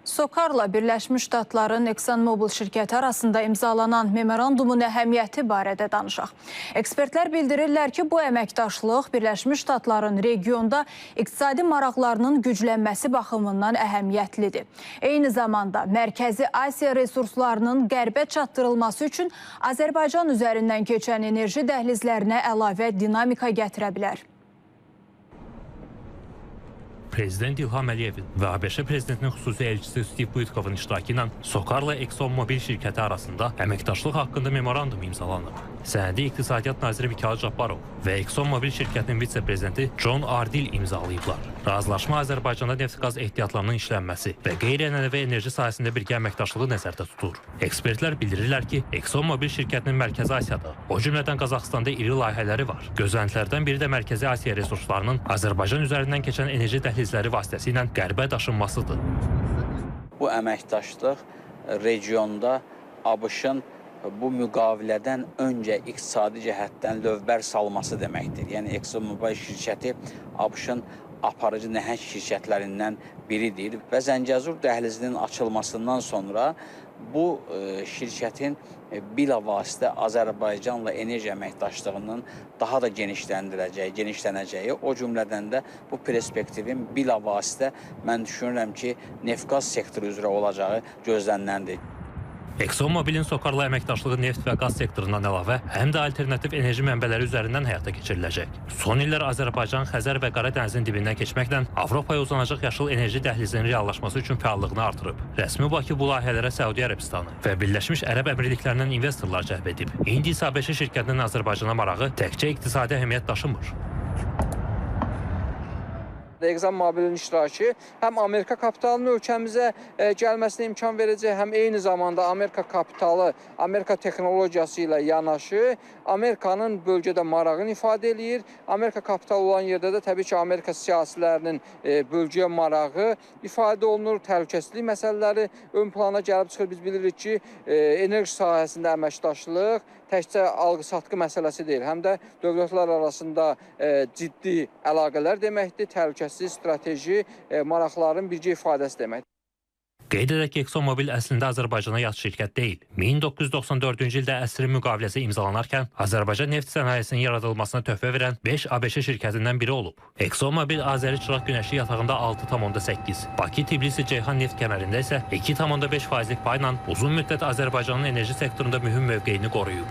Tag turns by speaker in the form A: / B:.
A: SOCAR-la Birləşmiş Ştatların ExxonMobil şirkəti arasında imzalanan memorandumun əhəmiyyəti barədə danışaq. Ekspertlər bildirirlər ki, bu əməkdaşlıq Birləşmiş Ştatların regionda iqtisadi maraqlarının güclənməsi baxımından əhəmiyyətlidir. Eyni zamanda Mərkəzi Asiya resurslarının qərbə çatdırılması üçün Azərbaycan üzərindən keçən enerji dəhlizlərinə əlavə dinamika gətirə bilər.
B: Prezident İlham Əliyevin və ABŞ prezidentinin xüsusi elçisi Steve Witkovun iştirakı ilə SOCAR-la ExxonMobil şirkəti arasında əməkdaşlıq haqqında memorandum imzalanıb. Sənədi İqtisadiyyat naziri Mikayıl Cabbarov və ExxonMobil şirkətinin vitse-prezidenti John Ardil imzalayıblar. Razılaşma Azərbaycanda neft-qaz ehtiyatlarının işlənməsi və qeyri-ənənəvi enerji sahəsində birgə əməkdaşlığı nəzərdə tutur. Ekspertlər bildirirlər ki, ExxonMobil şirkətinin Mərkəzi Asiyada, o cümlədən Qazaxıstanda iri layihələri var. Gözləntilərdən biri də Mərkəzi Asiya resurslarının Azərbaycan üzərindən keçən enerji dəhlizləri vasitəsilə qərbə daşınmasıdır.
C: Bu əməkdaşlıq regionda ABŞ-ın bu müqavilədən öncə iqtisadi cəhətdən lövbər salması deməkdir. Yəni ExxonMobil şirkəti ABŞ-ın aparıcı nəhəng şirkətlərindən biridir və Zəngəzur dəhlizinin açılmasından sonra bu şirkətin bilavasitə Azərbaycanla enerji əməkdaşlığının daha da genişlənəcəyi, o cümlədən də bu perspektivin bilavasitə mən düşünürəm ki, neft-qaz sektoru üzrə olacağı gözləniləndir.
B: ExxonMobilin SOCAR-la əməkdaşlığı neft və qaz sektorundan əlavə, həm də alternativ enerji mənbələri üzərindən həyata keçiriləcək. Son illər Azərbaycan, Xəzər və Qara dənizin dibindən keçməklə Avropaya uzanacaq yaşıl enerji dəhlizinin reallaşması üçün fəallığını artırıb. Rəsmi Bakı bu layihələrə Səudiyyə Ərəbistanı və Birləşmiş Ərəb Əmirliklərindən investorlar cəlb edib. İndi isə ABŞ şirkətinin Azərbaycana marağı təkcə iqtisadi əhəmiyyət daşımır.
D: ExxonMobilin iştirakı həm Amerika kapitalının ölkəmizə gəlməsinə imkan verəcək, həm eyni zamanda Amerika kapitalı, Amerika texnologiyası ilə yanaşı, Amerikanın bölgədə marağını ifadə eləyir. Amerika kapitalı olan yerdə də təbii ki, Amerika siyasilərinin bölgəyə marağı ifadə olunur, təhlükəsizlik məsələləri ön plana gəlib çıxır. Biz bilirik ki, enerji sahəsində əməkdaşlıq təkcə alqı-satqı məsələsi deyil, həm də dövlətlər arasında ciddi əlaqələr deməkdir, təhlükəsizlik, strateji maraqların birgə ifadəsi deməkdir.
B: Qeyd edək ki, ExxonMobil əslində Azərbaycana yad şirkət deyil. 1994-cü ildə əsrin müqaviləsi imzalanarkən Azərbaycan neft sənayesinin yaradılmasına töhfə verən 5 ABŞ şirkətindən biri olub. ExxonMobil Azəri Çıraq Günəşli yatağında 6,8, Bakı Tbilisi Ceyhan neft kəmərində isə 2,5% payla uzun müddət Azərbaycanın enerji sektorunda mühüm mövqeyini qoruyub.